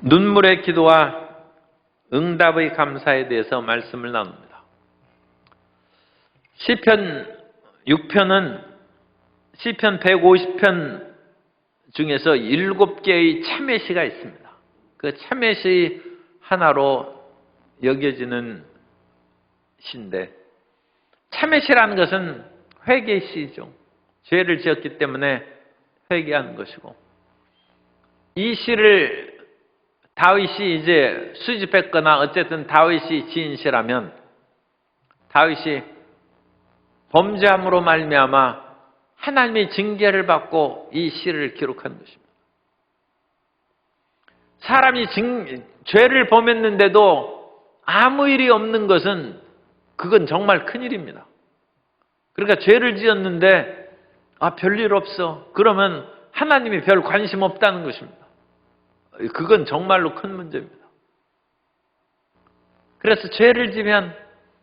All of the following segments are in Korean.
눈물의 기도와 응답의 감사에 대해서 말씀을 나눕니다. 시편 6편은 시편 150편 중에서 7개의 참회시가 있습니다. 그 참회시 하나로 여겨지는 시인데, 참회시라는 것은 회개시죠. 죄를 지었기 때문에 회개하는 것이고, 이 시를 다윗이 이제 수집했거나 어쨌든 다윗이 지은 시라면 다윗이 범죄함으로 말미암아 하나님의 징계를 받고 이 시를 기록한 것입니다. 사람이 죄를 범했는데도 아무 일이 없는 것은 그건 정말 큰일입니다. 그러니까 죄를 지었는데 별일 없어. 그러면 하나님이 별 관심 없다는 것입니다. 그건 정말로 큰 문제입니다. 그래서 죄를 지면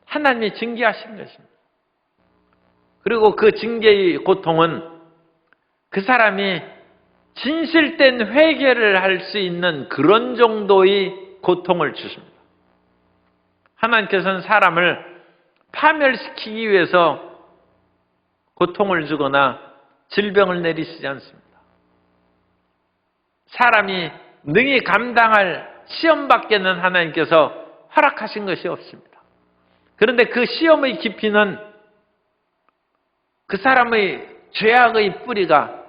하나님이 징계하시는 것입니다. 그리고 그 징계의 고통은 그 사람이 진실된 회개를 할 수 있는 그런 정도의 고통을 주십니다. 하나님께서는 사람을 파멸시키기 위해서 고통을 주거나 질병을 내리시지 않습니다. 사람이 능히 감당할 시험밖에는 하나님께서 허락하신 것이 없습니다. 그런데 그 시험의 깊이는 그 사람의 죄악의 뿌리가,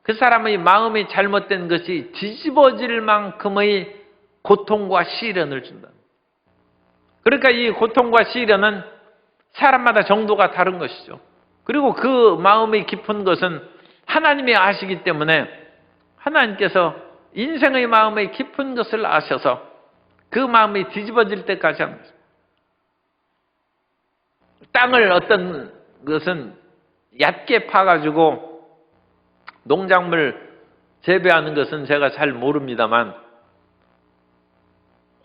그 사람의 마음이 잘못된 것이 뒤집어질 만큼의 고통과 시련을 준다. 그러니까 이 고통과 시련은 사람마다 정도가 다른 것이죠. 그리고 그 마음이 깊은 것은 하나님이 아시기 때문에 하나님께서 인생의 마음의 깊은 것을 아셔서 그 마음이 뒤집어질 때까지 하는 것입니다. 땅을 어떤 것은 얕게 파가지고 농작물 재배하는 것은 제가 잘 모릅니다만,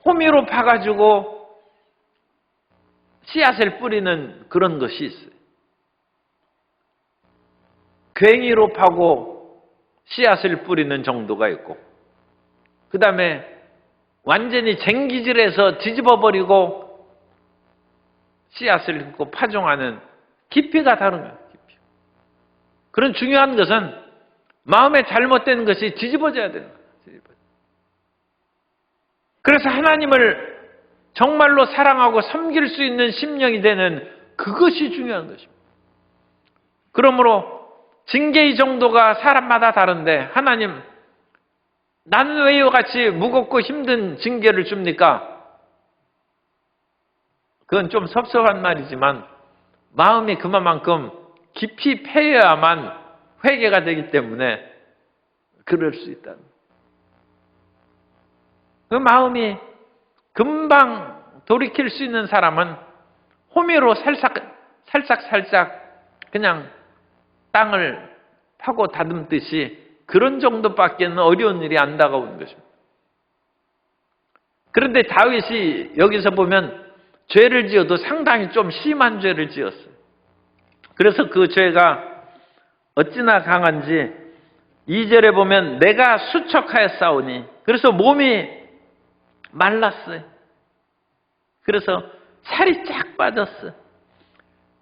호미로 파가지고 씨앗을 뿌리는 그런 것이 있어요. 괭이로 파고 씨앗을 뿌리는 정도가 있고, 그 다음에 완전히 쟁기질해서 뒤집어버리고 씨앗을 싣고 파종하는 깊이가 다른 거예요. 깊이. 그런 중요한 것은 마음에 잘못된 것이 뒤집어져야 되는 거예요. 그래서 하나님을 정말로 사랑하고 섬길 수 있는 심령이 되는 그것이 중요한 것입니다. 그러므로 징계의 정도가 사람마다 다른데, 하나님, 나는 왜 이와 같이 무겁고 힘든 징계를 줍니까? 그건 좀 섭섭한 말이지만 마음이 그만큼 깊이 패여야만 회개가 되기 때문에 그럴 수 있다는. 그 마음이 금방 돌이킬 수 있는 사람은 호미로 살짝 그냥 땅을 파고 다듬듯이 그런 정도밖에는 어려운 일이 안 다가오는 것입니다. 그런데 다윗이 여기서 보면 죄를 지어도 상당히 좀 심한 죄를 지었어요. 그래서 그 죄가 어찌나 강한지 2절에 보면 내가 수척하였사오니, 그래서 몸이 말랐어요. 그래서 살이 쫙 빠졌어요.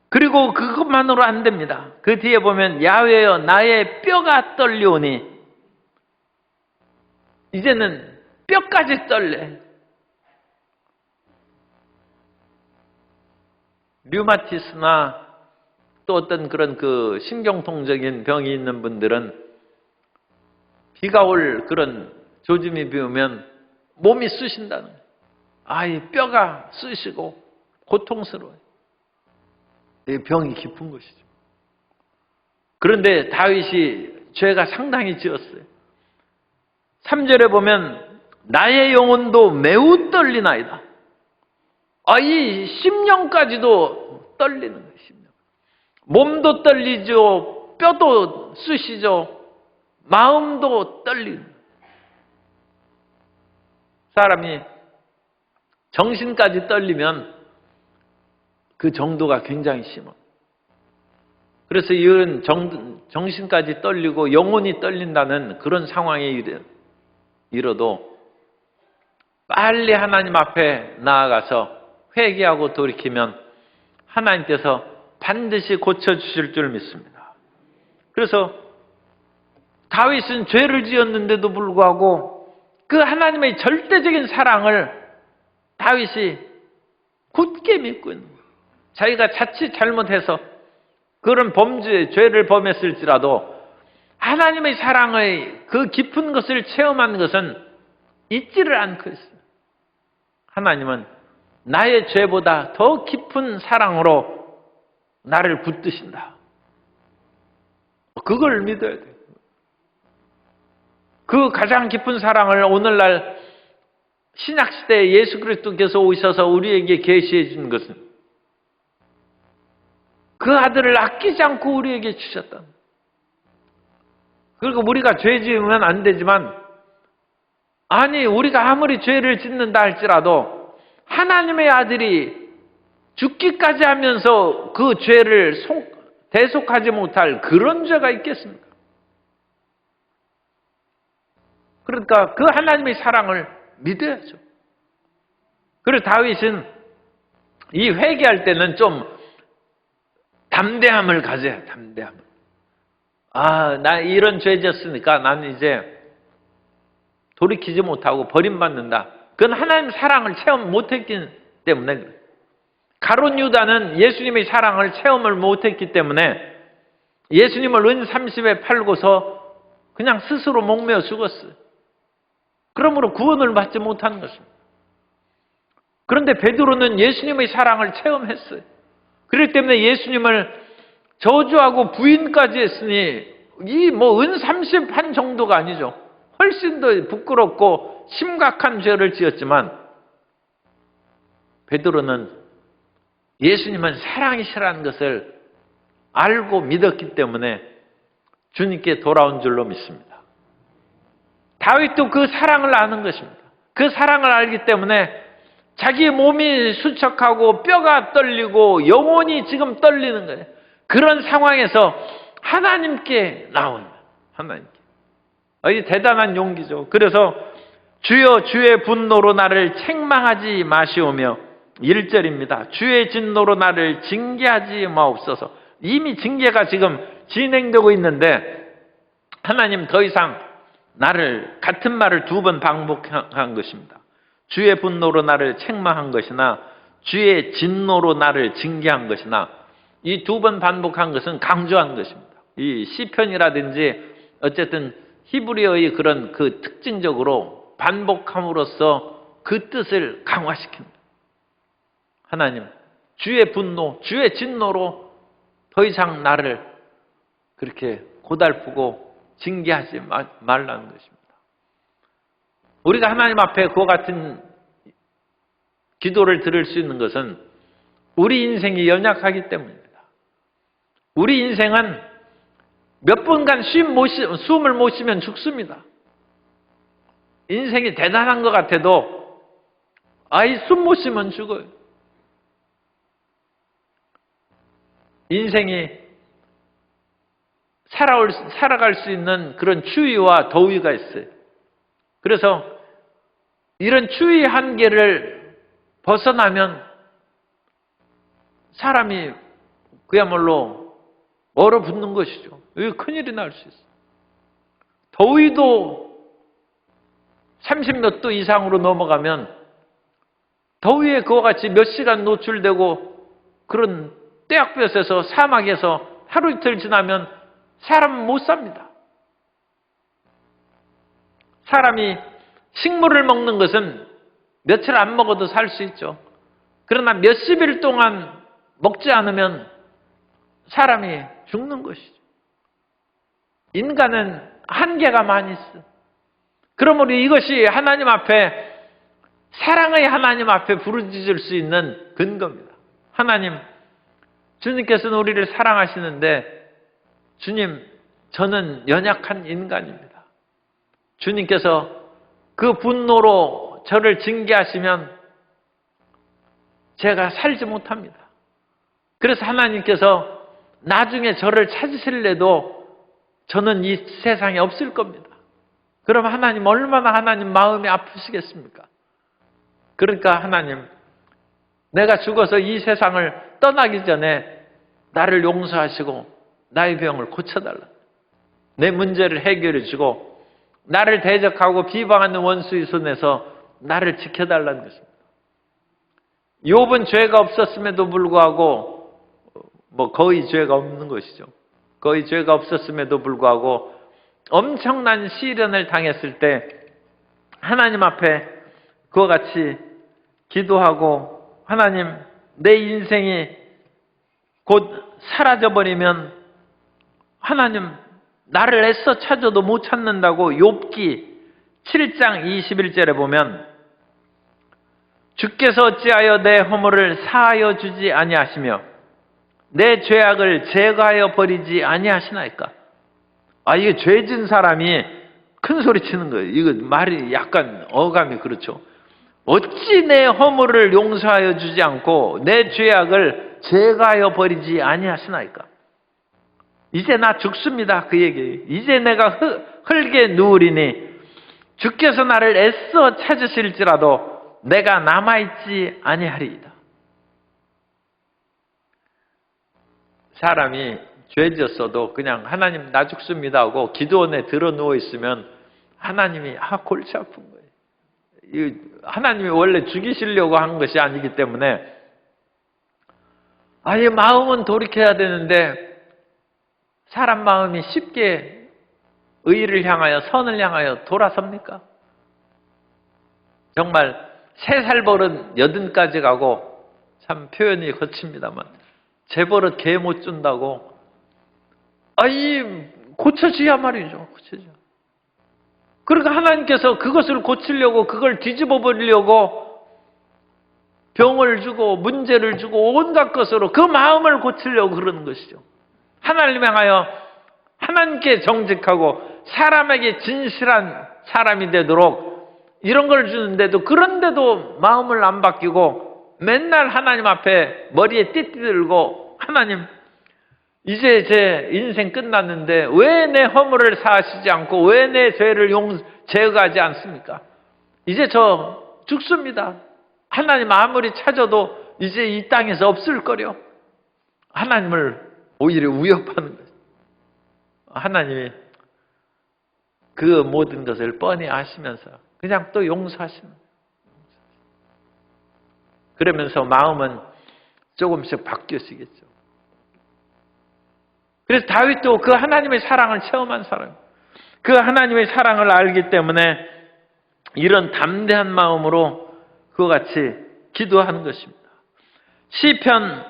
그리고 그것만으로 안 됩니다. 그 뒤에 보면 야훼여 나의 뼈가 떨리오니, 이제는 뼈까지 떨래. 류마티스나 또 어떤 그런 그 신경통적인 병이 있는 분들은 비가 올 그런 조짐이 비오면 몸이 쑤신다는 거예요. 이 뼈가 쑤시고 고통스러워요. 이 병이 깊은 것이죠. 그런데 다윗이 죄가 상당히 지었어요. 3절에 보면 나의 영혼도 매우 떨리나이다. 이 심령까지도 떨리는 거예요. 심령. 몸도 떨리죠. 뼈도 쑤시죠. 마음도 떨리는 거예요. 사람이 정신까지 떨리면 그 정도가 굉장히 심합니다. 그래서 이런 정신까지 떨리고 영혼이 떨린다는 그런 상황에 이르도 빨리 하나님 앞에 나아가서 회개하고 돌이키면 하나님께서 반드시 고쳐주실 줄 믿습니다. 그래서 다윗은 죄를 지었는데도 불구하고 그 하나님의 절대적인 사랑을 다윗이 굳게 믿고 있는 거예요. 자기가 자칫 잘못해서 그런 범죄, 죄를 범했을지라도 하나님의 사랑의 그 깊은 것을 체험한 것은 잊지를 않고 있어요. 하나님은 나의 죄보다 더 깊은 사랑으로 나를 붙드신다. 그걸 믿어야 돼요. 그 가장 깊은 사랑을 오늘날 신약시대에 예수 그리스도께서 오셔서 우리에게 계시해 준 것은 그 아들을 아끼지 않고 우리에게 주셨다. 그리고 우리가 죄 지으면 안 되지만, 아니 우리가 아무리 죄를 짓는다 할지라도 하나님의 아들이 죽기까지 하면서 그 죄를 대속하지 못할 그런 죄가 있겠습니까? 그러니까 그 하나님의 사랑을 믿어야죠. 그리고 다윗은 이 회개할 때는 좀 담대함을 가져야 해요. 담대함을. 나 이런 죄 졌으니까 나는 이제 돌이키지 못하고 버림받는다. 그건 하나님 사랑을 체험 못했기 때문에 그래요. 가룟 유다는 예수님의 사랑을 체험을 못했기 때문에 예수님을 은 30에 팔고서 그냥 스스로 목매어 죽었어요. 그러므로 구원을 받지 못한 것입니다. 그런데 베드로는 예수님의 사랑을 체험했어요. 그렇기 때문에 예수님을 저주하고 부인까지 했으니 이 은 30판 정도가 아니죠. 훨씬 더 부끄럽고 심각한 죄를 지었지만 베드로는 예수님은 사랑이시라는 것을 알고 믿었기 때문에 주님께 돌아온 줄로 믿습니다. 다윗도 그 사랑을 아는 것입니다. 그 사랑을 알기 때문에 자기의 몸이 수척하고 뼈가 떨리고 영혼이 지금 떨리는 거예요. 그런 상황에서 하나님께 나온다. 하나님께. 이 대단한 용기죠. 그래서 주여 주의 분노로 나를 책망하지 마시오며 1절입니다. 주의 진노로 나를 징계하지 마옵소서. 이미 징계가 지금 진행되고 있는데 하나님 더 이상 나를 같은 말을 2번 반복한 것입니다. 주의 분노로 나를 책망한 것이나 주의 진노로 나를 징계한 것이나 이 2번 반복한 것은 강조한 것입니다. 이 시편이라든지 어쨌든 히브리어의 그런 그 특징적으로 반복함으로써 그 뜻을 강화시킵니다. 하나님, 주의 분노, 주의 진노로 더 이상 나를 그렇게 고달프고 징계하지 말라는 것입니다. 우리가 하나님 앞에 그와 같은 기도를 드릴 수 있는 것은 우리 인생이 연약하기 때문입니다. 우리 인생은 몇 분간 숨을 못 쉬면 죽습니다. 인생이 대단한 것 같아도 숨 못 쉬면 죽어요. 인생이 살아갈 수 있는 그런 추위와 더위가 있어요. 그래서 이런 추위 한계를 벗어나면 사람이 그야말로 얼어붙는 것이죠. 이거 큰일이 날 수 있어요. 더위도 30몇 도 이상으로 넘어가면 더위에 그와 같이 몇 시간 노출되고 그런 떼약볕에서 사막에서 하루 이틀 지나면 사람은 못 삽니다. 사람이 식물을 먹는 것은 며칠 안 먹어도 살 수 있죠. 그러나 몇십일 동안 먹지 않으면 사람이 죽는 것이죠. 인간은 한계가 많이 있어. 그러므로 이것이 하나님 앞에, 사랑의 하나님 앞에 부르짖을 수 있는 근거입니다. 하나님, 주님께서는 우리를 사랑하시는데 주님, 저는 연약한 인간입니다. 주님께서 그 분노로 저를 징계하시면 제가 살지 못합니다. 그래서 하나님께서 나중에 저를 찾으실래도 저는 이 세상에 없을 겁니다. 그럼 하나님 얼마나 하나님 마음이 아프시겠습니까? 그러니까 하나님, 내가 죽어서 이 세상을 떠나기 전에 나를 용서하시고 나의 병을 고쳐달라. 내 문제를 해결해 주고 나를 대적하고 비방하는 원수의 손에서 나를 지켜달라는 것입니다. 욥은 죄가 없었음에도 불구하고 거의 죄가 없는 것이죠. 거의 죄가 없었음에도 불구하고 엄청난 시련을 당했을 때 하나님 앞에 그와 같이 기도하고, 하나님, 내 인생이 곧 사라져버리면 하나님 나를 애써 찾아도 못 찾는다고 욥기 7장 21절에 보면, 주께서 어찌하여 내 허물을 사하여 주지 아니하시며 내 죄악을 제거하여 버리지 아니하시나이까. 이게 죄진 사람이 큰 소리 치는 거예요. 이거 말이 약간 어감이 그렇죠. 어찌 내 허물을 용서하여 주지 않고 내 죄악을 제거하여 버리지 아니하시나이까. 이제 나 죽습니다. 그 얘기. 이제 내가 흙에 누우리니 주께서 나를 애써 찾으실지라도 내가 남아있지 아니하리이다. 사람이 죄졌어도 그냥 하나님 나 죽습니다 하고 기도원에 들어 누워 있으면 하나님이 골치 아픈 거예요. 하나님이 원래 죽이시려고 한 것이 아니기 때문에 이 마음은 돌이켜야 되는데 사람 마음이 쉽게 의를 향하여 선을 향하여 돌아섭니까? 정말 3살 버릇 80까지 가고, 참 표현이 거칩니다만 제 버릇 개 못 준다고 고쳐져야 말이죠. 고쳐져. 그러니까 하나님께서 그것을 고치려고, 그걸 뒤집어 버리려고 병을 주고 문제를 주고 온갖 것으로 그 마음을 고치려고 그러는 것이죠. 하나님 향하여 하나님께 정직하고 사람에게 진실한 사람이 되도록 이런 걸 주는데도, 그런데도 마음을 안 바뀌고 맨날 하나님 앞에 머리에 띠띠 들고, 하나님 이제 제 인생 끝났는데 왜 내 허물을 사하시지 않고 왜 내 죄를 제거하지 않습니까? 이제 저 죽습니다. 하나님 아무리 찾아도 이제 이 땅에서 없을 거려. 하나님을 오히려 위협하는 거예요. 하나님이 그 모든 것을 뻔히 아시면서 그냥 또 용서하시는 거예요. 그러면서 마음은 조금씩 바뀌어지겠죠. 그래서 다윗도 그 하나님의 사랑을 체험한 사람이에요. 그 하나님의 사랑을 알기 때문에 이런 담대한 마음으로 그와 같이 기도하는 것입니다. 시편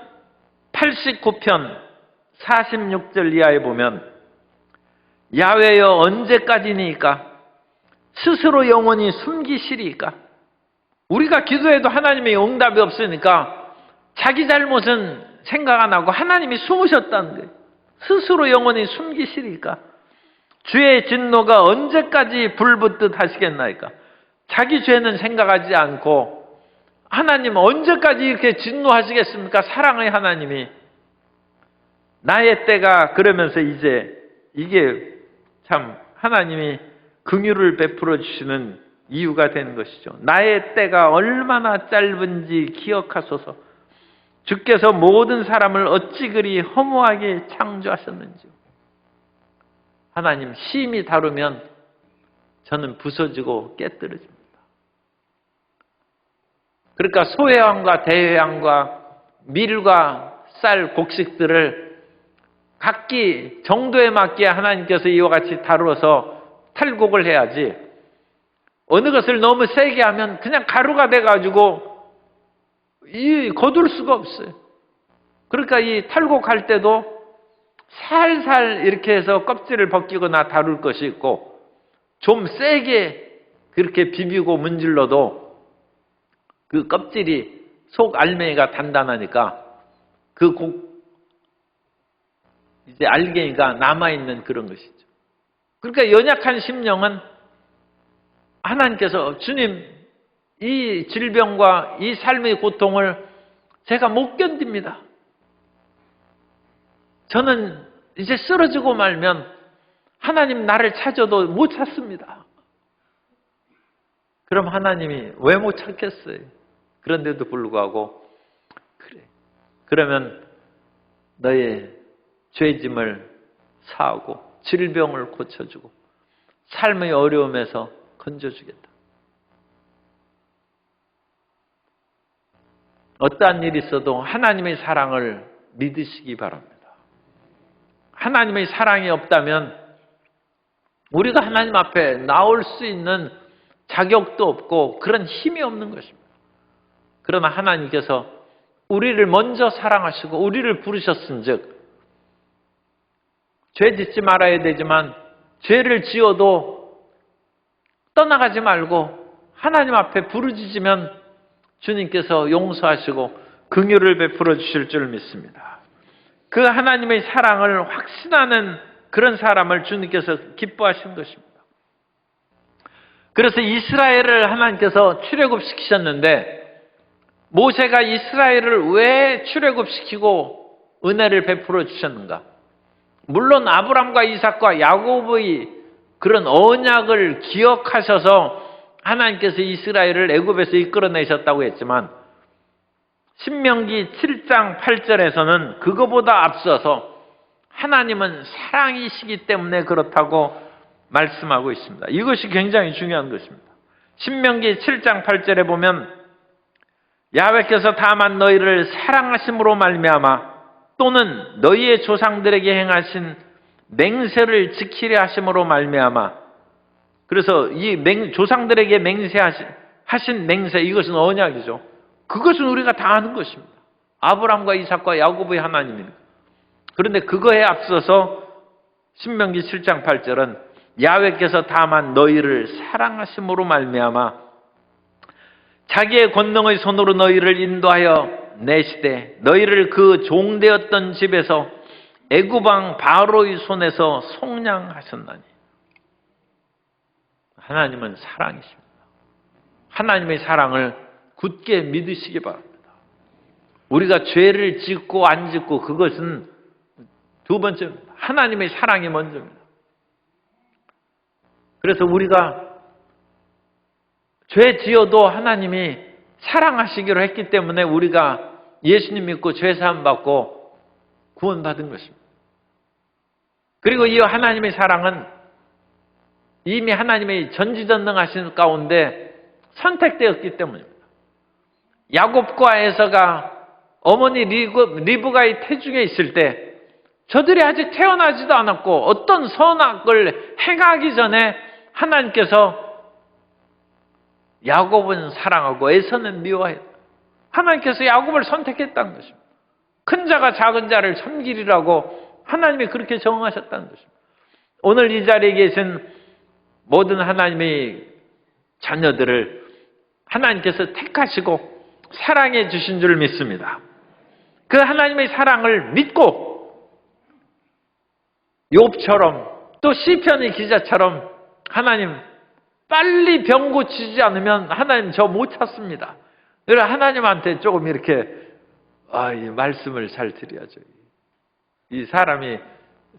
89편 46절 이하에 보면, 야훼여 언제까지니까 스스로 영원히 숨기시리까. 우리가 기도해도 하나님의 응답이 없으니까 자기 잘못은 생각 안 하고 하나님이 숨으셨다는 거예요. 스스로 영원히 숨기시리까. 주의 진노가 언제까지 불붙듯 하시겠나이까. 자기 죄는 생각하지 않고 하나님 언제까지 이렇게 진노하시겠습니까? 사랑의 하나님이. 나의 때가, 그러면서 이제 이게 참 하나님이 긍휼을 베풀어 주시는 이유가 되는 것이죠. 나의 때가 얼마나 짧은지 기억하소서. 주께서 모든 사람을 어찌 그리 허무하게 창조하셨는지. 하나님 심히 다루면 저는 부서지고 깨뜨려집니다. 그러니까 소회왕과 대회왕과 밀과 쌀 곡식들을 각기 정도에 맞게 하나님께서 이와 같이 다루어서 탈곡을 해야지, 어느 것을 너무 세게 하면 그냥 가루가 돼가지고 거둘 수가 없어요. 그러니까 이 탈곡할 때도 살살 이렇게 해서 껍질을 벗기거나 다룰 것이 있고, 좀 세게 그렇게 비비고 문질러도 그 껍질이, 속 알맹이가 단단하니까 이제 알갱이가 남아있는 그런 것이죠. 그러니까 연약한 심령은 하나님께서, 주님, 이 질병과 이 삶의 고통을 제가 못 견딥니다. 저는 이제 쓰러지고 말면 하나님 나를 찾아도 못 찾습니다. 그럼 하나님이 왜 못 찾겠어요? 그런데도 불구하고 그래. 그러면 너의 죄짐을 사하고 질병을 고쳐주고 삶의 어려움에서 건져주겠다. 어떠한 일이 있어도 하나님의 사랑을 믿으시기 바랍니다. 하나님의 사랑이 없다면 우리가 하나님 앞에 나올 수 있는 자격도 없고 그런 힘이 없는 것입니다. 그러나 하나님께서 우리를 먼저 사랑하시고 우리를 부르셨은즉 죄 짓지 말아야 되지만 죄를 지어도 떠나가지 말고 하나님 앞에 부르짖으면 주님께서 용서하시고 긍휼을 베풀어 주실 줄 믿습니다. 그 하나님의 사랑을 확신하는 그런 사람을 주님께서 기뻐하신 것입니다. 그래서 이스라엘을 하나님께서 출애굽시키셨는데 모세가 이스라엘을 왜 출애굽시키고 은혜를 베풀어 주셨는가? 물론 아브람과 이삭과 야곱의 그런 언약을 기억하셔서 하나님께서 이스라엘을 애굽에서 이끌어내셨다고 했지만 신명기 7장 8절에서는 그거보다 앞서서 하나님은 사랑이시기 때문에 그렇다고 말씀하고 있습니다. 이것이 굉장히 중요한 것입니다. 신명기 7장 8절에 보면 야훼께서 다만 너희를 사랑하심으로 말미암아 또는 너희의 조상들에게 행하신 맹세를 지키려 하심으로 말미암아, 그래서 이 조상들에게 하신 맹세, 이것은 언약이죠. 그것은 우리가 다 아는 것입니다. 아브람과 이삭과 야곱의 하나님입니다. 그런데 그거에 앞서서 신명기 7장 8절은 야훼께서 다만 너희를 사랑하심으로 말미암아 자기의 권능의 손으로 너희를 인도하여 내시되 너희를 그 종되었던 집에서 애굽 왕 바로의 손에서 속량하셨나니. 하나님은 사랑이십니다. 하나님의 사랑을 굳게 믿으시기 바랍니다. 우리가 죄를 짓고 안 짓고 그것은 두 번째입니다. 하나님의 사랑이 먼저입니다. 그래서 우리가 죄 지어도 하나님이 사랑하시기로 했기 때문에 우리가 예수님 믿고 죄사함 받고 구원받은 것입니다. 그리고 이 하나님의 사랑은 이미 하나님의 전지전능하신 가운데 선택되었기 때문입니다. 야곱과 에서가 어머니 리브가의 태중에 있을 때 저들이 아직 태어나지도 않았고 어떤 선악을 행하기 전에 하나님께서 야곱은 사랑하고 에서는 미워했다. 하나님께서 야곱을 선택했다는 것입니다. 큰 자가 작은 자를 섬기리라고 하나님이 그렇게 정하셨다는 것입니다. 오늘 이 자리에 계신 모든 하나님의 자녀들을 하나님께서 택하시고 사랑해 주신 줄 믿습니다. 그 하나님의 사랑을 믿고 욥처럼 또 시편의 기자처럼 하나님 빨리 병 고치지 않으면 하나님 저 못 찾습니다. 그래서 하나님한테 조금 이렇게 이 말씀을 잘 드려야죠. 이 사람이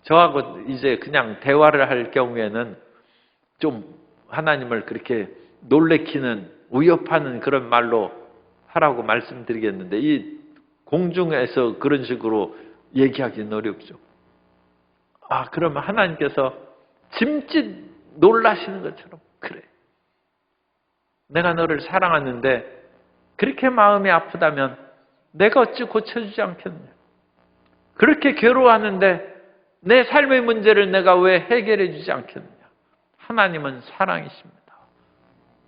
저하고 이제 그냥 대화를 할 경우에는 좀 하나님을 그렇게 놀래키는 위협하는 그런 말로 하라고 말씀드리겠는데 이 공중에서 그런 식으로 얘기하기는 어렵죠. 그러면 하나님께서 짐짓 놀라시는 것처럼 그래. 내가 너를 사랑하는데 그렇게 마음이 아프다면 내가 어찌 고쳐주지 않겠느냐. 그렇게 괴로워하는데 내 삶의 문제를 내가 왜 해결해 주지 않겠느냐. 하나님은 사랑이십니다.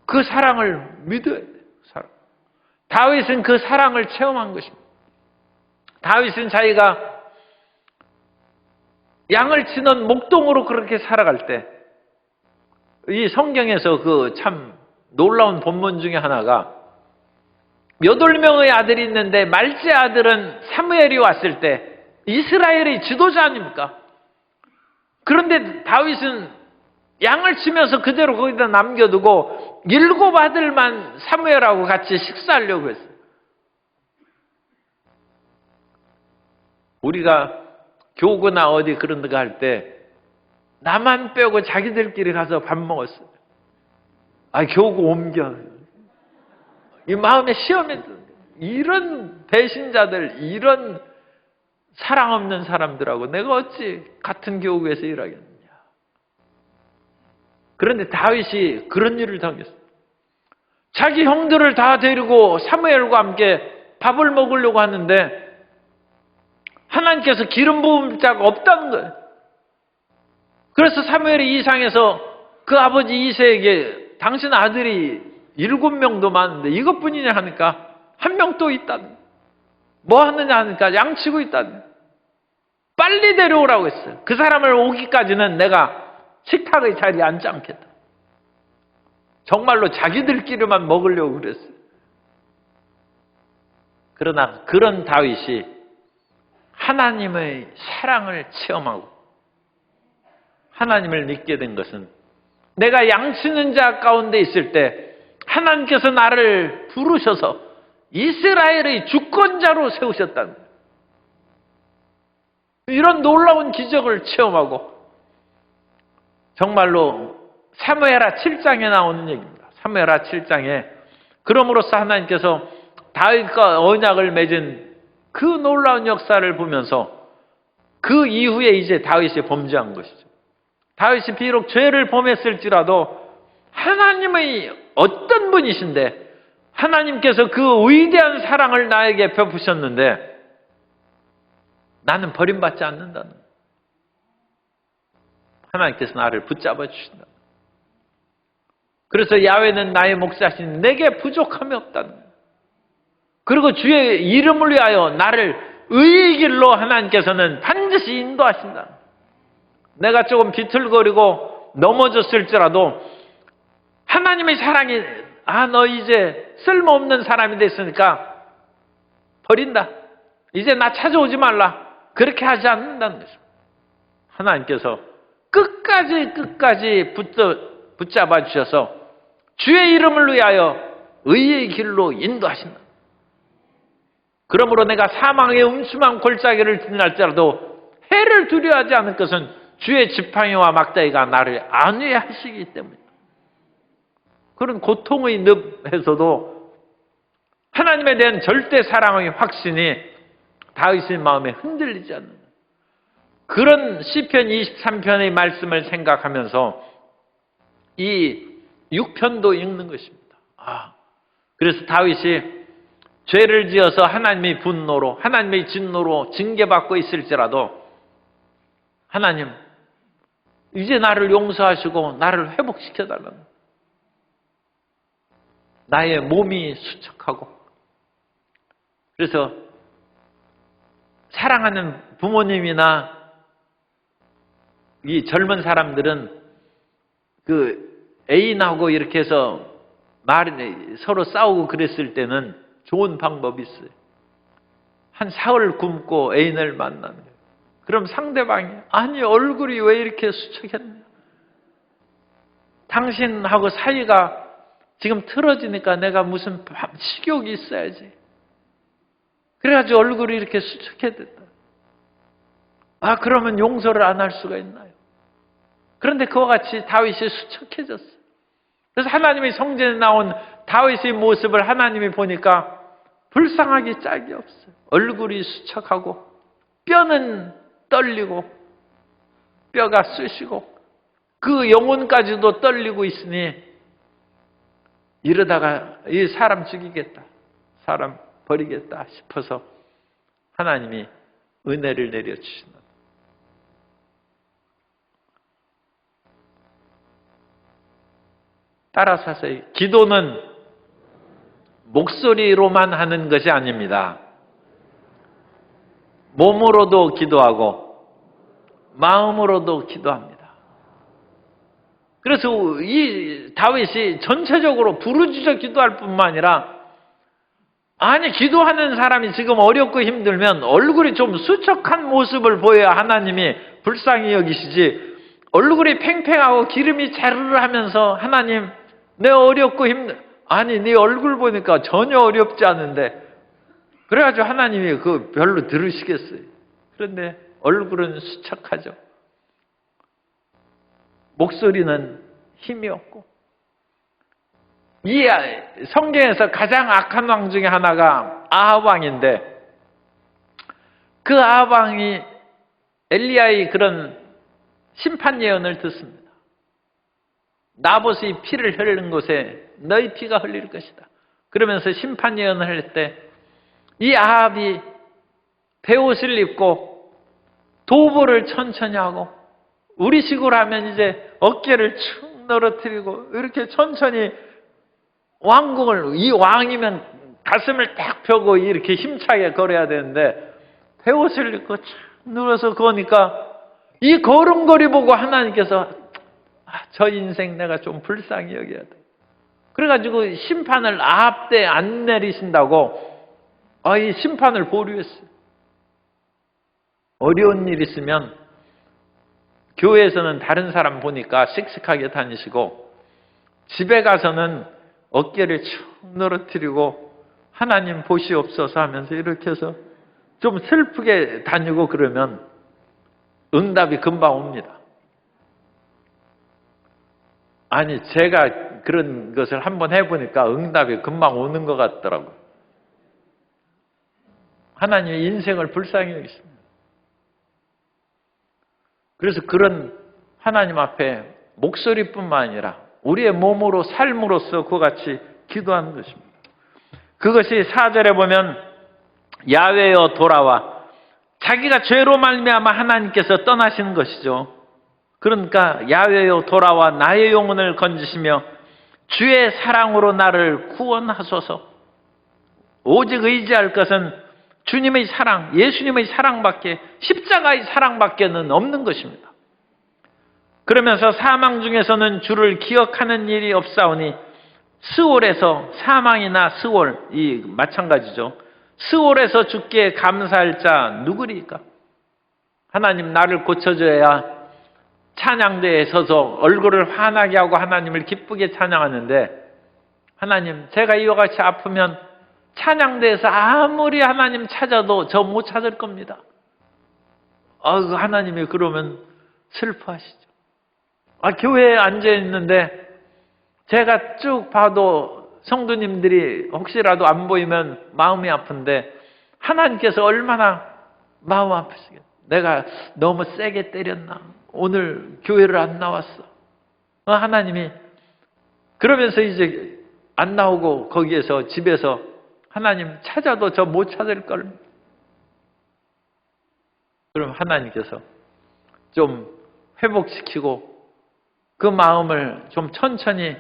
그 사랑을 믿어야 돼요. 사랑. 다윗은 그 사랑을 체험한 것입니다. 다윗은 자기가 양을 치는 목동으로 그렇게 살아갈 때 이 성경에서 그 참 놀라운 본문 중에 하나가 8명의 아들이 있는데 말째 아들은 사무엘이 왔을 때 이스라엘의 지도자 아닙니까? 그런데 다윗은 양을 치면서 그대로 거기다 남겨두고 7 아들만 사무엘하고 같이 식사하려고 했어요. 우리가 교구나 어디 그런 데 갈 때 나만 빼고 자기들끼리 가서 밥 먹었어요. 교구 옮겨. 이 마음의 시험에 이런 배신자들, 이런 사랑 없는 사람들하고 내가 어찌 같은 교구에서 일하겠느냐. 그런데 다윗이 그런 일을 당했어요. 자기 형들을 다 데리고 사무엘과 함께 밥을 먹으려고 하는데 하나님께서 기름 부은 자가 없다는 거예요. 그래서 사무엘이 이상해서 그 아버지 이새에게 당신 아들이 7명도 많은데 이것뿐이냐 하니까 한 명 또 있다는 거예요. 뭐 하느냐 하니까 양치고 있다는 거예요. 빨리 데려오라고 했어요. 그 사람을 오기까지는 내가 식탁의 자리에 앉지 않겠다. 정말로 자기들끼리만 먹으려고 그랬어요. 그러나 그런 다윗이 하나님의 사랑을 체험하고 하나님을 믿게 된 것은 내가 양치는 자 가운데 있을 때 하나님께서 나를 부르셔서 이스라엘의 주권자로 세우셨다는 거예요. 이런 놀라운 기적을 체험하고 정말로 사무엘하 7장에 나오는 얘기입니다. 사무엘하 7장에 그럼으로써 하나님께서 다윗과 언약을 맺은 그 놀라운 역사를 보면서 그 이후에 이제 다윗이 범죄한 것이죠. 다윗이 비록 죄를 범했을지라도 하나님의 어떤 분이신데 하나님께서 그 위대한 사랑을 나에게 베푸셨는데 나는 버림받지 않는다는 거예요. 하나님께서 나를 붙잡아 주신다. 그래서 야훼는 나의 목자시니 내게 부족함이 없다는 거예요. 그리고 주의 이름을 위하여 나를 의의 길로 하나님께서는 반드시 인도하신다. 내가 조금 비틀거리고 넘어졌을지라도 하나님의 사랑이 너 이제 쓸모없는 사람이 됐으니까 버린다. 이제 나 찾아오지 말라. 그렇게 하지 않는다는 거죠. 하나님께서 끝까지 붙잡아 주셔서 주의 이름을 위하여 의의 길로 인도하신다. 그러므로 내가 사망의 음침한 골짜기를 지날지라도 해를 두려워하지 않을 것은 주의 지팡이와 막대기가 나를 안위하시기 때문이다. 그런 고통의 늪에서도 하나님에 대한 절대 사랑의 확신이 다윗의 마음에 흔들리지 않는다. 그런 시편 23편의 말씀을 생각하면서 이 6편도 읽는 것입니다. 그래서 다윗이 죄를 지어서 하나님의 분노로, 하나님의 진노로 징계받고 있을지라도 하나님, 이제 나를 용서하시고 나를 회복시켜달라는, 나의 몸이 수척하고, 그래서 사랑하는 부모님이나 이 젊은 사람들은 그 애인하고 이렇게 해서 서로 싸우고 그랬을 때는 좋은 방법이 있어요. 한 사흘 굶고 애인을 만나는 거예요. 그럼 상대방이 아니 얼굴이 왜 이렇게 수척했냐? 당신하고 사이가 지금 틀어지니까 내가 무슨 식욕이 있어야지. 그래가지고 얼굴이 이렇게 수척해졌다. 그러면 용서를 안 할 수가 있나요? 그런데 그와 같이 다윗이 수척해졌어요. 그래서 하나님의 성전에 나온 다윗의 모습을 하나님이 보니까 불쌍하기 짝이 없어요. 얼굴이 수척하고 뼈는 떨리고 뼈가 쑤시고 그 영혼까지도 떨리고 있으니 이러다가 이 사람 죽이겠다, 사람 버리겠다 싶어서 하나님이 은혜를 내려주신다. 따라서 하세요. 기도는 목소리로만 하는 것이 아닙니다. 몸으로도 기도하고 마음으로도 기도합니다. 그래서 이 다윗이 전체적으로 부르짖어 기도할 뿐만 아니라 기도하는 사람이 지금 어렵고 힘들면 얼굴이 좀 수척한 모습을 보여야 하나님이 불쌍히 여기시지, 얼굴이 팽팽하고 기름이 자르르 하면서 하나님 내 어렵고 네 얼굴 보니까 전혀 어렵지 않은데, 그래가지고 하나님이 그 별로 들으시겠어요. 그런데 얼굴은 수척하죠. 목소리는 힘이 없고 이 성경에서 가장 악한 왕 중에 하나가 아합 왕인데, 그 아합 왕이 엘리야의 그런 심판 예언을 듣습니다. 나봇이 피를 흘린 곳에 너희 피가 흘릴 것이다. 그러면서 심판 예언을 할 때 이 아합이 베옷을 입고 도보를 천천히 하고, 우리식으로 하면 이제 어깨를 축 늘어뜨리고 이렇게 천천히 왕궁을, 이 왕이면 가슴을 딱 펴고 이렇게 힘차게 걸어야 되는데 베옷을 입고 착 누워서 거니까 이 걸음걸이 보고 하나님께서 저 인생 내가 좀 불쌍히 여겨야 돼. 그래가지고 심판을 아합 때 안 내리신다고 이 심판을 보류했어요. 어려운 일 있으면 교회에서는 다른 사람 보니까 씩씩하게 다니시고, 집에 가서는 어깨를 축 늘어뜨리고 하나님 보시옵소서 하면서 이렇게 해서 좀 슬프게 다니고 그러면 응답이 금방 옵니다. 아니, 제가 그런 것을 한번 해보니까 응답이 금방 오는 것 같더라고요. 하나님의 인생을 불쌍히 여기십니다. 그래서 그런 하나님 앞에 목소리뿐만 아니라 우리의 몸으로 삶으로써 그와 같이 기도하는 것입니다. 그것이 4절에 보면 야훼여 돌아와, 자기가 죄로 말미암아 하나님께서 떠나시는 것이죠. 그러니까 야훼여 돌아와 나의 영혼을 건지시며 주의 사랑으로 나를 구원하소서. 오직 의지할 것은 주님의 사랑, 예수님의 사랑밖에, 십자가의 사랑밖에는 없는 것입니다. 그러면서 사망 중에서는 주를 기억하는 일이 없사오니 스올에서, 사망이나 스올 이 마찬가지죠. 스올에서 주께 감사할 자 누구리까? 하나님 나를 고쳐줘야 찬양대에 서서 얼굴을 환하게 하고 하나님을 기쁘게 찬양하는데, 하나님 제가 이와 같이 아프면 찬양대에서 아무리 하나님 찾아도 저 못 찾을 겁니다. 하나님이 그러면 슬퍼하시죠. 교회에 앉아 있는데 제가 쭉 봐도 성도님들이 혹시라도 안 보이면 마음이 아픈데, 하나님께서 얼마나 마음 아프시겠어요. 내가 너무 세게 때렸나? 오늘 교회를 안 나왔어. 하나님이 그러면서 이제 안 나오고 거기에서 집에서 하나님 찾아도 저 못 찾을 걸. 그럼 하나님께서 좀 회복시키고 그 마음을 좀 천천히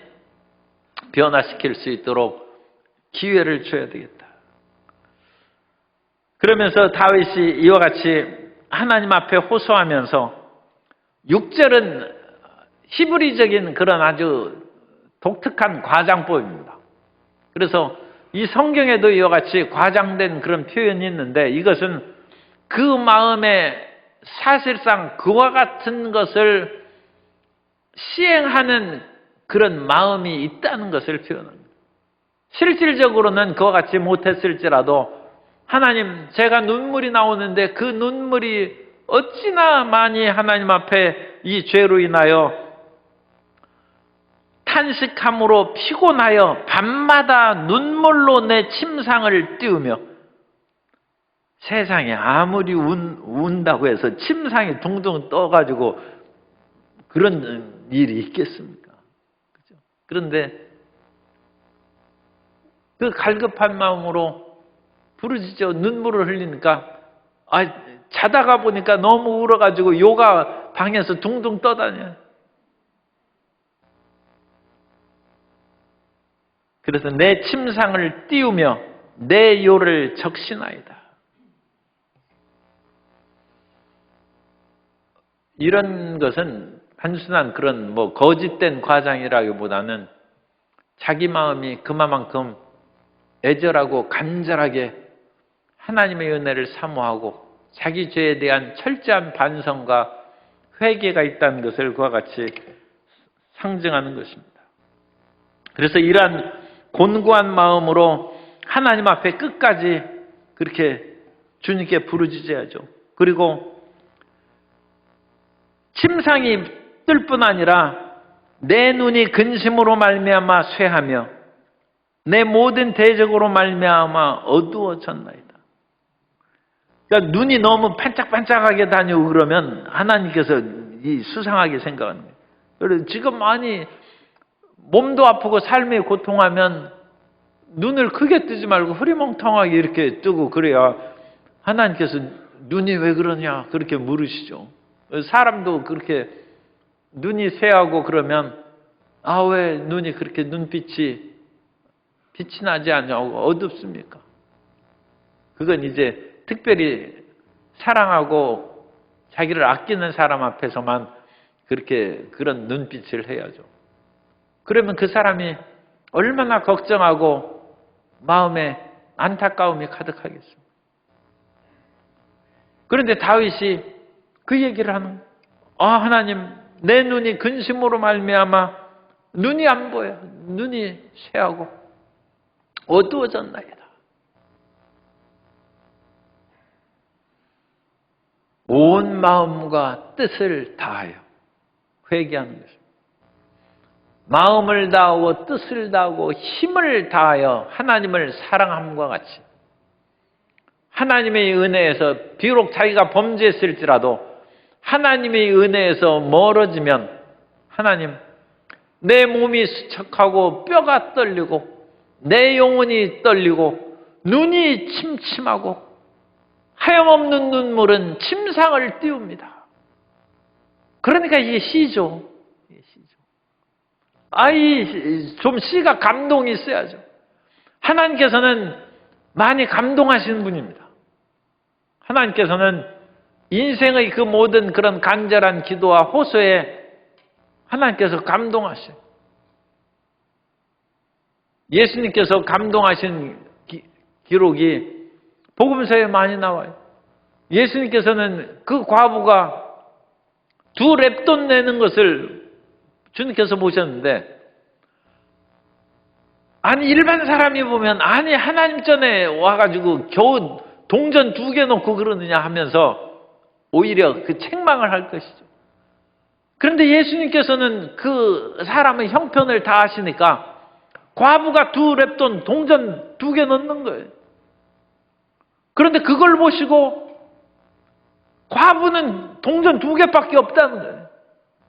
변화시킬 수 있도록 기회를 줘야 되겠다. 그러면서 다윗이 이와 같이 하나님 앞에 호소하면서, 6절은 히브리적인 그런 아주 독특한 과장법입니다. 그래서 이 성경에도 이와 같이 과장된 그런 표현이 있는데, 이것은 그 마음에 사실상 그와 같은 것을 시행하는 그런 마음이 있다는 것을 표현합니다. 실질적으로는 그와 같이 못했을지라도, 하나님 제가 눈물이 나오는데 그 눈물이 어찌나 많이 하나님 앞에 이 죄로 인하여 탄식함으로 피곤하여 밤마다 눈물로 내 침상을 띄우며, 세상에 아무리 운다고 해서 침상이 둥둥 떠가지고 그런 일이 있겠습니까? 그죠? 그런데 그 갈급한 마음으로 부르짖어 눈물을 흘리니까, 자다가 보니까 너무 울어가지고 요가 방에서 둥둥 떠다녀요. 그래서 내 침상을 띄우며 내 요를 적시나이다. 이런 것은 단순한 그런 거짓된 과장이라기보다는 자기 마음이 그만큼 애절하고 간절하게 하나님의 은혜를 사모하고 자기 죄에 대한 철저한 반성과 회개가 있다는 것을 그와 같이 상징하는 것입니다. 그래서 이러한 곤고한 마음으로 하나님 앞에 끝까지 그렇게 주님께 부르짖어야죠. 그리고 침상이 뜰 뿐 아니라 내 눈이 근심으로 말미암아 쇠하며 내 모든 대적으로 말미암아 어두워졌나이다. 그러니까 눈이 너무 반짝반짝하게 다니고 그러면 하나님께서 이 수상하게 생각하는 거예요. 그래서 지금 많이 몸도 아프고 삶이 고통하면 눈을 크게 뜨지 말고 흐리멍텅하게 이렇게 뜨고 그래야 하나님께서 눈이 왜 그러냐 그렇게 물으시죠. 사람도 그렇게 눈이 쇠하고 그러면 왜 눈이 그렇게 빛이 나지 않냐고 어둡습니까? 그건 이제 특별히 사랑하고 자기를 아끼는 사람 앞에서만 그런 눈빛을 해야죠. 그러면 그 사람이 얼마나 걱정하고 마음에 안타까움이 가득하겠습니까? 그런데 다윗이 그 얘기를 하는 거예요. 하나님, 내 눈이 근심으로 말미암아 눈이 안 보여. 눈이 쇠하고 어두워졌나이다. 온 마음과 뜻을 다하여 회개하는 것입니다. 마음을 다하고 뜻을 다하고 힘을 다하여 하나님을 사랑함과 같이 하나님의 은혜에서 비록 자기가 범죄했을지라도 하나님의 은혜에서 멀어지면 하나님, 내 몸이 수척하고 뼈가 떨리고 내 영혼이 떨리고 눈이 침침하고 하염없는 눈물은 침상을 띄웁니다. 그러니까 이게 시죠. 좀 시가 감동이 있어야죠. 하나님께서는 많이 감동하시는 분입니다. 하나님께서는 인생의 그 모든 그런 간절한 기도와 호소에 하나님께서 감동하셔요. 예수님께서 감동하신 기록이 복음서에 많이 나와요. 예수님께서는 그 과부가 2렙돈 내는 것을 주님께서 보셨는데, 일반 사람이 보면 하나님 전에 와가지고 겨우 동전 2개 놓고 그러느냐 하면서 오히려 그 책망을 할 것이죠. 그런데 예수님께서는 그 사람의 형편을 다 아시니까 과부가 2렙돈 동전 2개 넣는 거예요. 그런데 그걸 보시고 과부는 동전 2개밖에 없다는 거예요.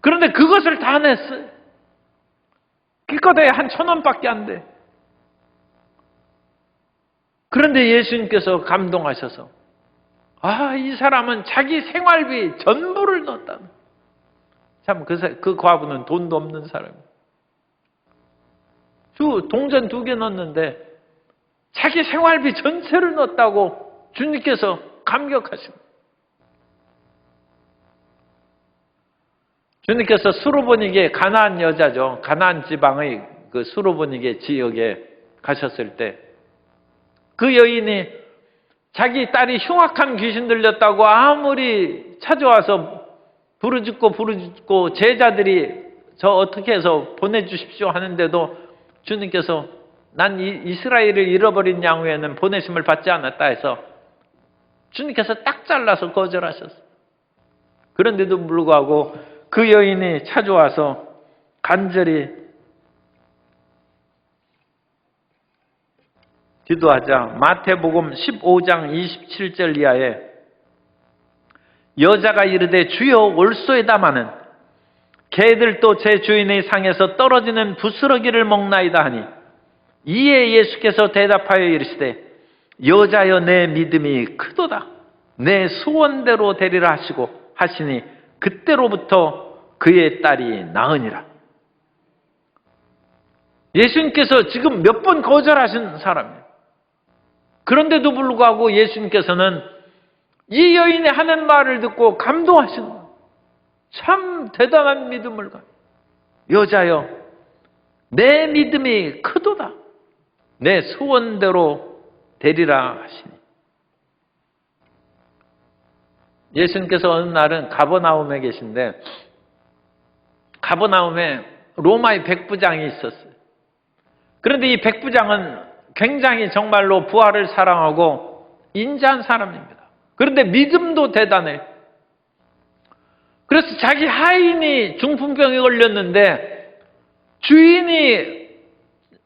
그런데 그것을 다 냈어요. 기껏해야 1,000원밖에 안 돼. 그런데 예수님께서 감동하셔서 이 사람은 자기 생활비 전부를 넣었다. 참 그 과부는 돈도 없는 사람이에요. 동전 2개 넣었는데 자기 생활비 전체를 넣었다고 주님께서 감격하십니다. 주님께서 수르보니게 가나안 여자죠. 가나안 지방의 그 수르보니게 지역에 가셨을 때 그 여인이 자기 딸이 흉악한 귀신 들렸다고 아무리 찾아와서 부르짖고 제자들이 저 어떻게 해서 보내주십시오 하는데도 주님께서 난 이스라엘을 잃어버린 양 외에는 보내심을 받지 않았다 해서 주님께서 딱 잘라서 거절하셨어요. 그런데도 불구하고 그 여인이 찾아와서 간절히 기도하자 마태복음 15장 27절 이하에 여자가 이르되 주여 올소이다마는 개들도 제 주인의 상에서 떨어지는 부스러기를 먹나이다 하니 이에 예수께서 대답하여 이르시되 여자여 내 믿음이 크도다. 내 소원대로 되리라 하시니 그때로부터 그의 딸이 나으니라. 예수님께서 지금 몇 번 거절하신 사람이에요. 그런데도 불구하고 예수님께서는 이 여인이 하는 말을 듣고 감동하시는 거예요. 참 대단한 믿음을 가요. 여자여 내 믿음이 크도다. 내 소원대로 되리라 하시니. 예수님께서 어느 날은 가버나움에 계신데 가버나움에 로마의 백부장이 있었어요. 그런데 이 백부장은 굉장히 정말로 부하를 사랑하고 인자한 사람입니다. 그런데 믿음도 대단해요. 그래서 자기 하인이 중풍병에 걸렸는데 주인이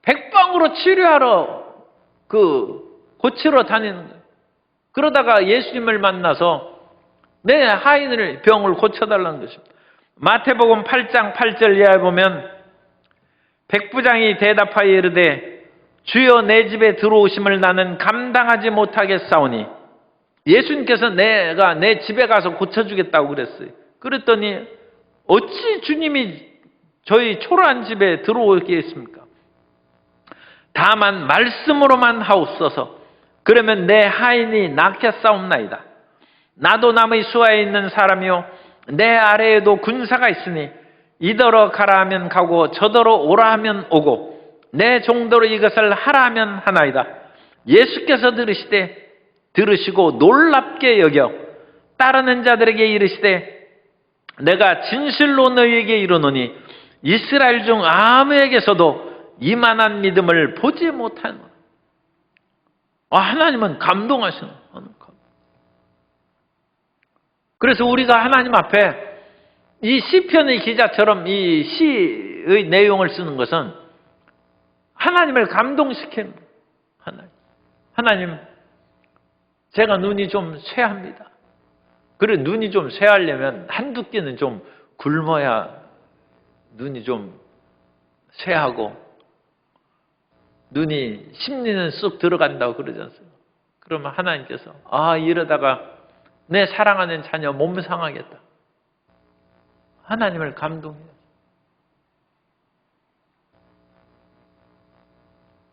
백방으로 치료하러 고치러 다니는 거예요. 그러다가 예수님을 만나서 내 하인을 병을 고쳐달라는 것입니다. 마태복음 8장 8절 이하에 보면 백부장이 대답하여 이르되 주여 내 집에 들어오심을 나는 감당하지 못하겠사오니 예수님께서 내가 내 집에 가서 고쳐주겠다고 그랬어요. 그랬더니 어찌 주님이 저희 초라한 집에 들어오겠습니까? 다만 말씀으로만 하옵소서. 그러면 내 하인이 낫겠사옵나이다. 나도 남의 수하에 있는 사람이요 내 아래에도 군사가 있으니 이더러 가라 하면 가고 저더러 오라 하면 오고 내 종도로 이것을 하라 하면 하나이다. 예수께서 들으시고 놀랍게 여겨 따르는 자들에게 이르시되 내가 진실로 너희에게 이르노니 이스라엘 중 아무에게서도 이만한 믿음을 보지 못하노라. 하나님은 감동하시는 거예요. 그래서 우리가 하나님 앞에 이 시편의 기자처럼 이 시의 내용을 쓰는 것은 하나님을 감동시키는 거예요. 하나님, 제가 눈이 좀 쇠합니다. 그래, 눈이 좀 쇠하려면 한두 끼는 좀 굶어야 눈이 좀 쇠하고 눈이 심리는 쑥 들어간다고 그러지 않습니까? 그러면 하나님께서 이러다가 내 사랑하는 자녀 몸 상하겠다. 하나님을 감동해요.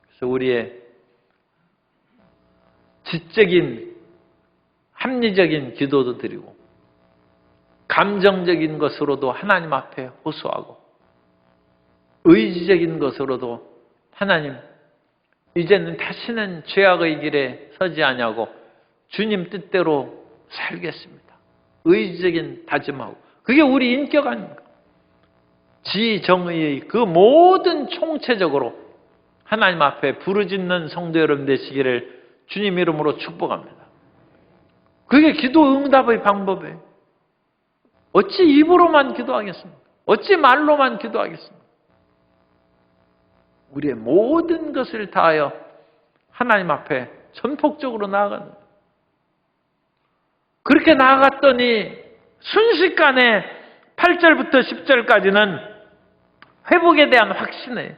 그래서 우리의 지적인 합리적인 기도도 드리고 감정적인 것으로도 하나님 앞에 호소하고 의지적인 것으로도 하나님 이제는 다시는 죄악의 길에 서지 아니하고 주님 뜻대로 살겠습니다. 의지적인 다짐하고 그게 우리 인격 아닙니까? 지정의의 그 모든 총체적으로 하나님 앞에 부르짖는 성도 여러분 되시기를 주님 이름으로 축복합니다. 그게 기도 응답의 방법이에요. 어찌 입으로만 기도하겠습니까? 어찌 말로만 기도하겠습니까? 우리의 모든 것을 다하여 하나님 앞에 전폭적으로 나아가는 거예요. 그렇게 나아갔더니 순식간에 8절부터 10절까지는 회복에 대한 확신이에요.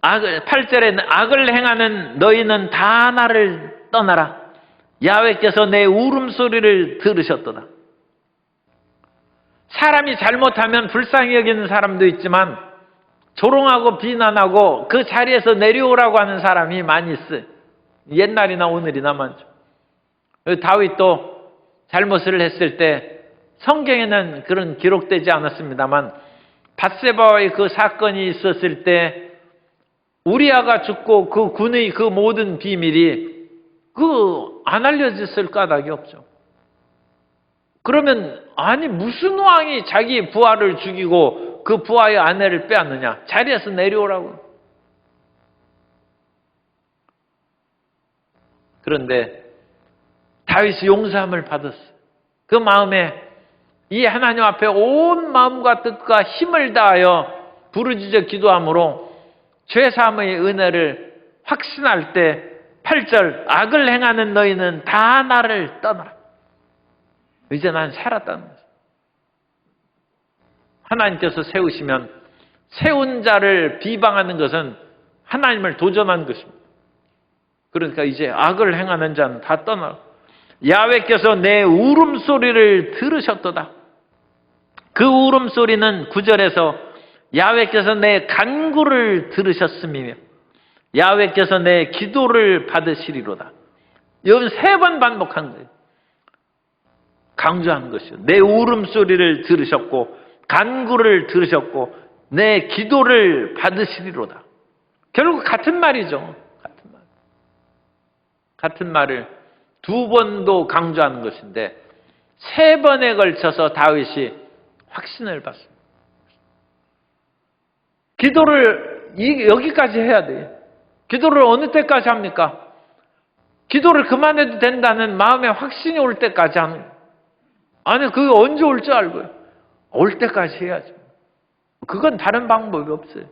8절에 악을 행하는 너희는 다 나를 떠나라. 야훼께서 내 울음소리를 들으셨도다. 사람이 잘못하면 불쌍히 여기는 사람도 있지만 조롱하고 비난하고 그 자리에서 내려오라고 하는 사람이 많이 있어요. 옛날이나 오늘이나 많죠. 다윗도 잘못을 했을 때 성경에는 그런 기록되지 않았습니다만 밧세바와의 그 사건이 있었을 때 우리아가 죽고 그 군의 그 모든 비밀이 안 알려졌을 까닭이 없죠. 그러면 무슨 왕이 자기 부하를 죽이고 그 부하의 아내를 빼앗느냐? 자리에서 내려오라고. 그런데 다윗이 용서함을 받았어요. 그 마음에 이 하나님 앞에 온 마음과 뜻과 힘을 다하여 부르짖어 기도함으로 죄사함의 은혜를 확신할 때 8절 악을 행하는 너희는 다 나를 떠나라. 이제 난 살았다는 거죠. 하나님께서 세우시면 세운 자를 비방하는 것은 하나님을 도전한 것입니다. 그러니까 이제 악을 행하는 자는 다 떠나라. 야훼께서 내 울음소리를 들으셨도다. 그 울음소리는 9절에서 야훼께서 내 간구를 들으셨음이며 야훼께서 내 기도를 받으시리로다. 여기 3번 반복한 거예요. 강조한 것이요. 내 울음소리를 들으셨고 간구를 들으셨고 내 기도를 받으시리로다. 결국 같은 말이죠. 같은 말을 2번도 강조하는 것인데 3번에 걸쳐서 다윗이 확신을 받습니다. 기도를 여기까지 해야 돼요. 기도를 어느 때까지 합니까? 기도를 그만해도 된다는 마음의 확신이 올 때까지 하는 거예요. 그게 언제 올 줄 알고요. 올 때까지 해야죠. 그건 다른 방법이 없어요.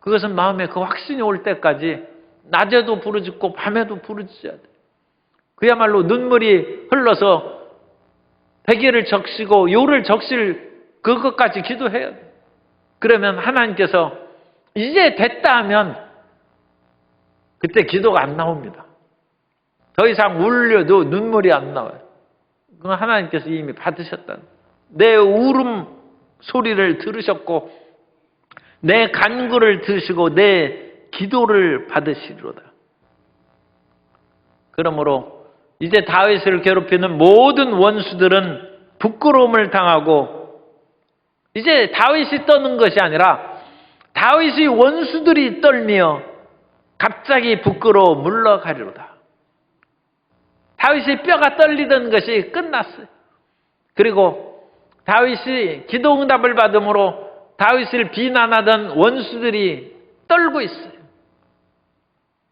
그것은 마음에 그 확신이 올 때까지 낮에도 부르짖고 밤에도 부르짖어야 돼. 그야말로 눈물이 흘러서 베개를 적시고 요를 적실 그것까지 기도해야 돼. 그러면 하나님께서 이제 됐다 하면 그때 기도가 안 나옵니다. 더 이상 울려도 눈물이 안 나와요. 그건 하나님께서 이미 받으셨다는, 내 울음 소리를 들으셨고 내 간구를 들으시고 내 기도를 받으시리로다. 그러므로 이제 다윗을 괴롭히는 모든 원수들은 부끄러움을 당하고 이제 다윗이 떠는 것이 아니라 다윗의 원수들이 떨며 갑자기 부끄러워 물러가리로다. 다윗의 뼈가 떨리던 것이 끝났어요. 그리고 다윗이 기도응답을 받음으로 다윗을 비난하던 원수들이 떨고 있어요.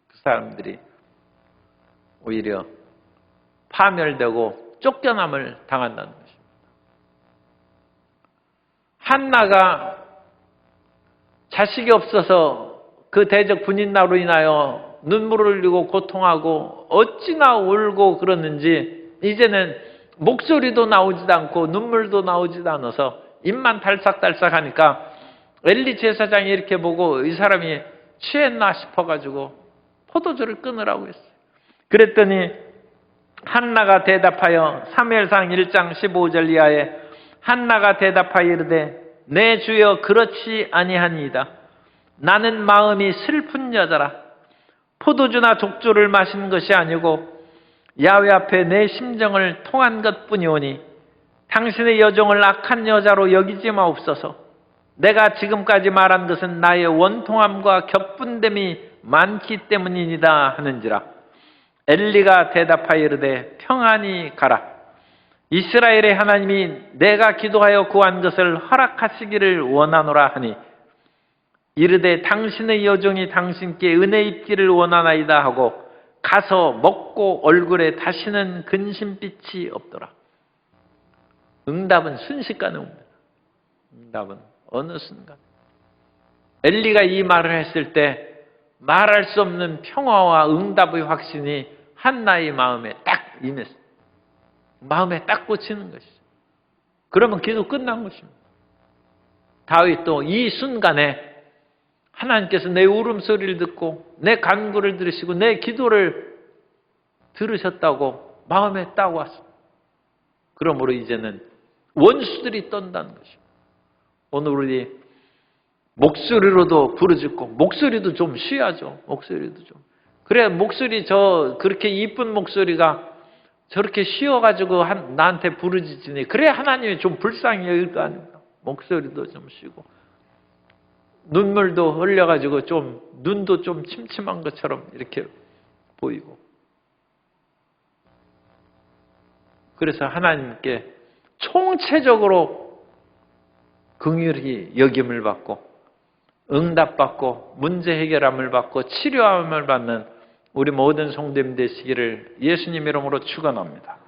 그 사람들이 오히려 파멸되고 쫓겨남을 당한다는 것입니다. 한나가 자식이 없어서 그 대적 분인나로 인하여 눈물을 흘리고 고통하고 어찌나 울고 그러는지 이제는 목소리도 나오지도 않고 눈물도 나오지도 않아서 입만 달싹달싹 하니까 엘리 제사장이 이렇게 보고 이 사람이 취했나 싶어가지고 포도주를 끊으라고 했어요. 그랬더니 한나가 대답하여 사무엘상 1장 15절 이하에 한나가 대답하여 이르되 내 주여 그렇지 아니하니이다. 나는 마음이 슬픈 여자라. 포도주나 족주를 마신 것이 아니고 야훼 앞에 내 심정을 통한 것뿐이오니 당신의 여종을 악한 여자로 여기지 마옵소서. 내가 지금까지 말한 것은 나의 원통함과 격분됨이 많기 때문이니다 하는지라. 엘리가 대답하여 이르되 평안히 가라. 이스라엘의 하나님이 내가 기도하여 구한 것을 허락하시기를 원하노라 하니 이르되 당신의 여종이 당신께 은혜 입기를 원하나이다 하고 가서 먹고 얼굴에 다시는 근심빛이 없더라. 응답은 순식간에 옵니다. 응답은 어느 순간. 엘리가 이 말을 했을 때 말할 수 없는 평화와 응답의 확신이 한나의 마음에 딱 임했어요. 마음에 딱 꽂히는 것이죠. 그러면 기도 끝난 것입니다. 다윗도 이 순간에 하나님께서 내 울음소리를 듣고 내 간구를 들으시고 내 기도를 들으셨다고 마음에 딱 왔습니다. 그러므로 이제는 원수들이 떤다는 것입니다. 오늘 우리 목소리로도 부르짖고 목소리도 좀 쉬야죠. 목소리도 좀. 그래 목소리 그렇게 이쁜 목소리가 저렇게 쉬어가지고 나한테 부르짖으니 그래 하나님이 좀 불쌍히 여길 거 아닙니까? 목소리도 좀 쉬고 눈물도 흘려가지고 좀 눈도 좀 침침한 것처럼 이렇게 보이고 그래서 하나님께 총체적으로 긍휼히 여김을 받고 응답받고 문제 해결함을 받고 치료함을 받는 우리 모든 성도님 되시기를 예수님 이름으로 축원합니다.